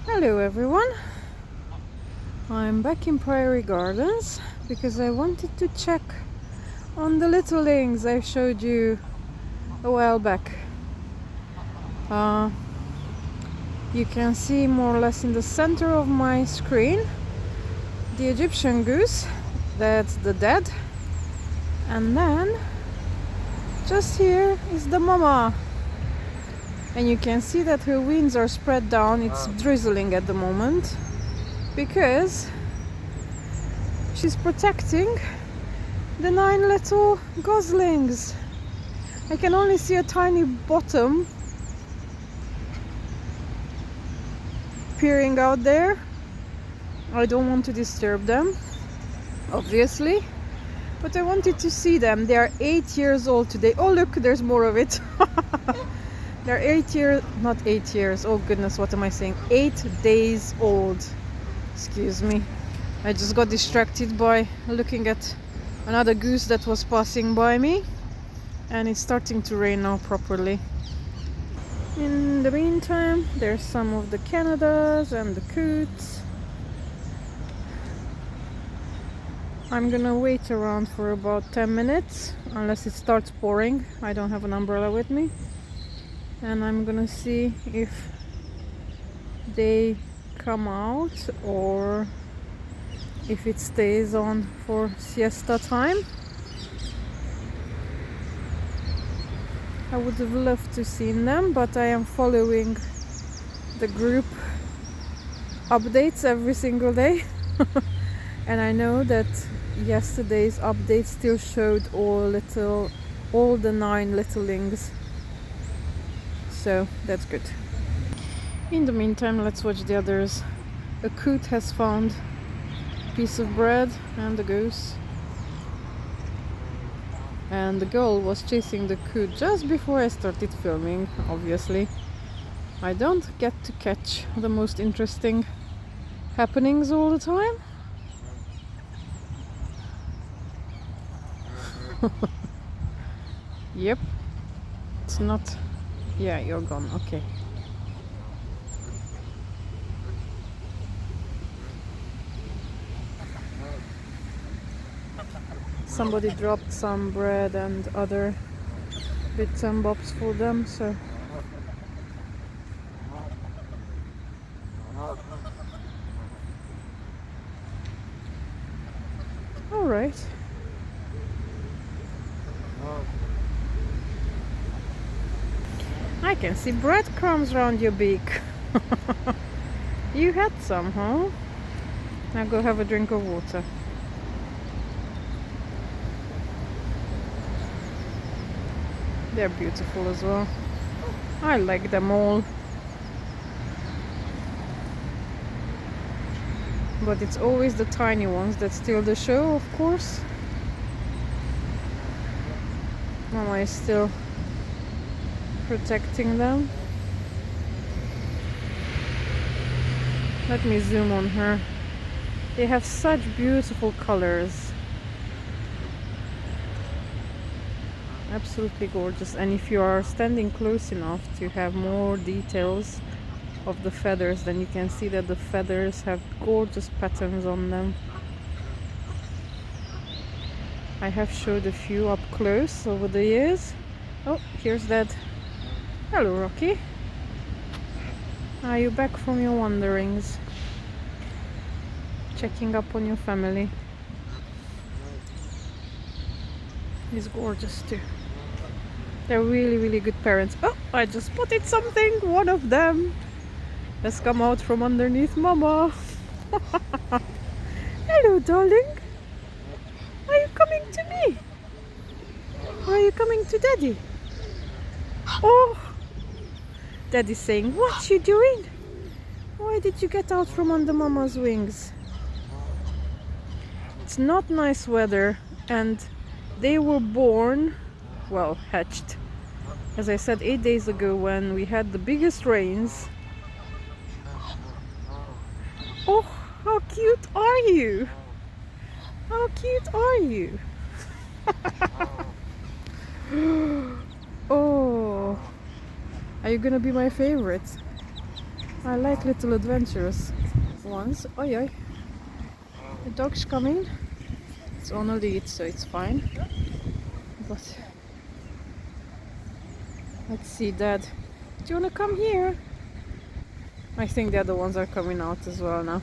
Hello everyone, I'm back in Priory Gardens because I wanted to check on the littlings I showed you a while back. You can see more or less in the center of my screen the Egyptian goose, that's the dad, and then just here is the mama. And you can see that her wings are spread down. It's drizzling at the moment because she's protecting the 9 little goslings. I can only see a tiny bottom peering out there. I don't want to disturb them, obviously, but I wanted to see them. They are 8 years old today. Oh look, there's more of it. They're 8 years, not 8 years, oh goodness, what am I saying? 8 days old. Excuse me. I just got distracted by looking at another goose that was passing by me. And it's starting to rain now properly. In the meantime, there's some of the Canadas and the coots. I'm gonna wait around for about 10 minutes, unless it starts pouring. I don't have an umbrella with me. And I'm gonna see if they come out or if it stays on for siesta time. I would have loved to see them, but I am following the group updates every single day. And I know that yesterday's update still showed all the 9 littlings. So that's good. In the meantime, let's watch the others. A coot has found a piece of bread and a goose. And the girl was chasing the coot just before I started filming, obviously. I don't get to catch the most interesting happenings all the time. Yep. It's not... Yeah, you're gone. Okay. Somebody dropped some bread and other bits and bobs for them, so... Alright. I can see breadcrumbs around your beak. You had some, huh? Now go have a drink of water. They're beautiful as well. I like them all. But it's always the tiny ones that steal the show, of course. Mama is still protecting them. Let me zoom on her. They have such beautiful colors. Absolutely gorgeous. And if you are standing close enough to have more details of the feathers, then you can see that the feathers have gorgeous patterns on them. I have showed a few up close over the years. Oh, here's that. Hello, Rocky. Are you back from your wanderings? Checking up on your family. He's gorgeous too. They're really, really good parents. Oh, I just spotted something. One of them has come out from underneath Mama. Hello, darling. Are you coming to me? Or are you coming to Daddy? Oh, Daddy's saying, what you doing? Why did you get out from under Mama's wings? It's not nice weather, and they were born, well, hatched, as I said, 8 days ago when we had the biggest rains. Oh, how cute are you? How cute are you? Oh, are you gonna be my favorite? I like little adventurous ones. Oi, oi. The dog's coming. It's on a lead, so it's fine. But let's see, Dad. Do you want to come here? I think the other ones are coming out as well now.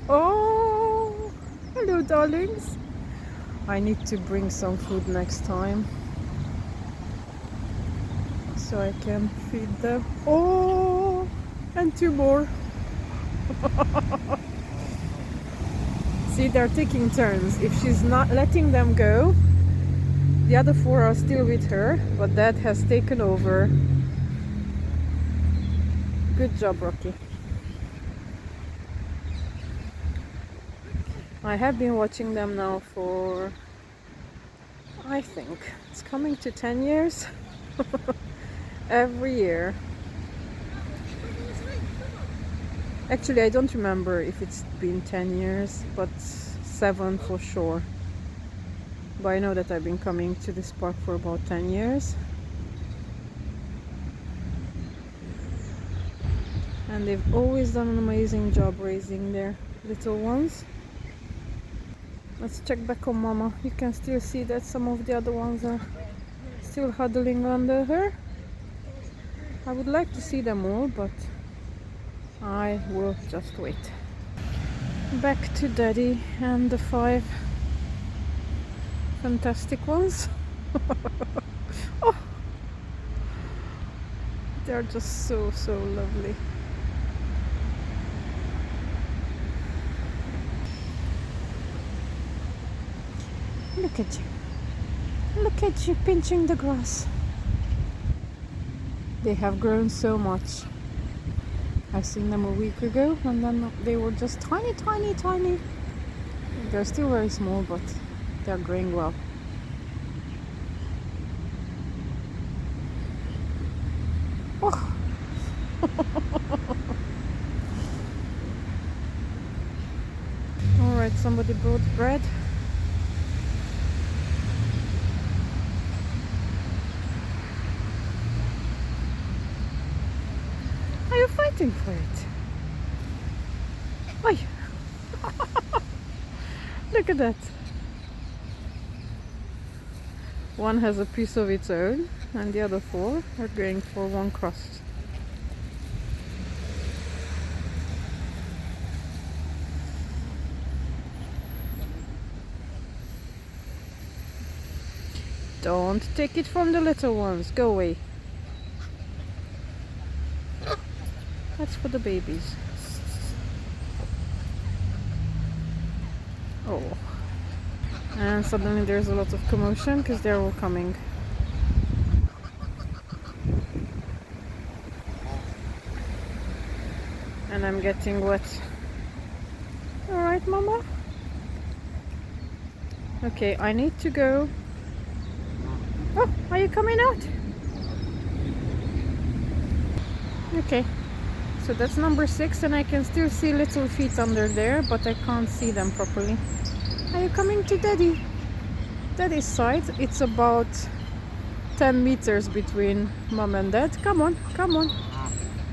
Oh, hello, darlings. I need to bring some food next time so I can feed them. Oh, and two more. See, they're taking turns. If she's not letting them go, the other four are still with her, but Dad has taken over. Good job, Rocky. I have been watching them now for, I think, it's coming to 10 years. Every year. Actually, I don't remember if it's been 10 years, but 7 for sure. But I know that I've been coming to this park for about 10 years. And they've always done an amazing job raising their little ones. Let's check back on Mama. You can still see that some of the other ones are still huddling under her. I would like to see them all, but I will just wait. Back to Daddy and the 5 fantastic ones. Oh, they're just so lovely. Look at you. Look at you pinching the grass. They have grown so much. I seen them a week ago and then they were just tiny. They're still very small, but they're growing well. Oh. Alright, somebody brought bread. Are you fighting for it? Oi! Look at that. One has a piece of its own and the other 4 are going for one crust. Don't take it from the little ones. Go away. That's for the babies. Oh. And suddenly there's a lot of commotion because they're all coming. And I'm getting wet. Alright, Mama. Okay, I need to go. Oh, are you coming out? Okay. So that's number 6 and I can still see little feet under there, but I can't see them properly. Are you coming to Daddy? Daddy's side. It's about 10 meters between Mom and Dad. Come on, come on.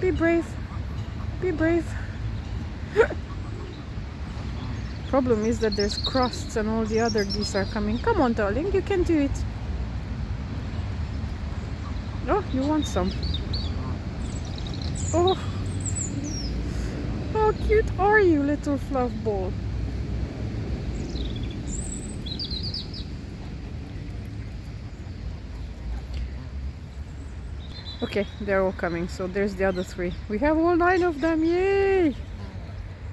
Be brave. Be brave. Problem is that there's crusts and all the other geese are coming. Come on, darling, you can do it. Oh, you want some? Oh. How cute are you, little fluff ball? Okay, they're all coming, so there's the other 3. We have all 9 of them, yay!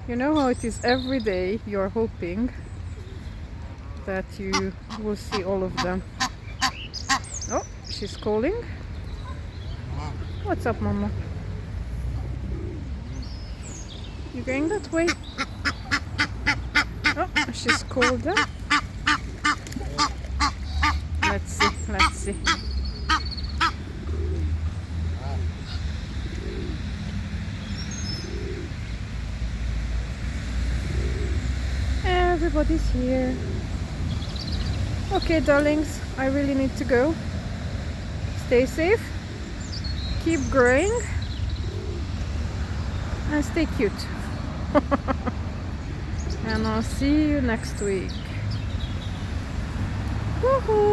You know how it is every day, you're hoping that you will see all of them. Oh, she's calling. What's up, Mama? You going that way? Oh, she's called them. Let's see, let's see. Everybody's here. Okay, darlings, I really need to go. Stay safe. Keep growing. and stay cute. And I'll see you next week. Woohoo!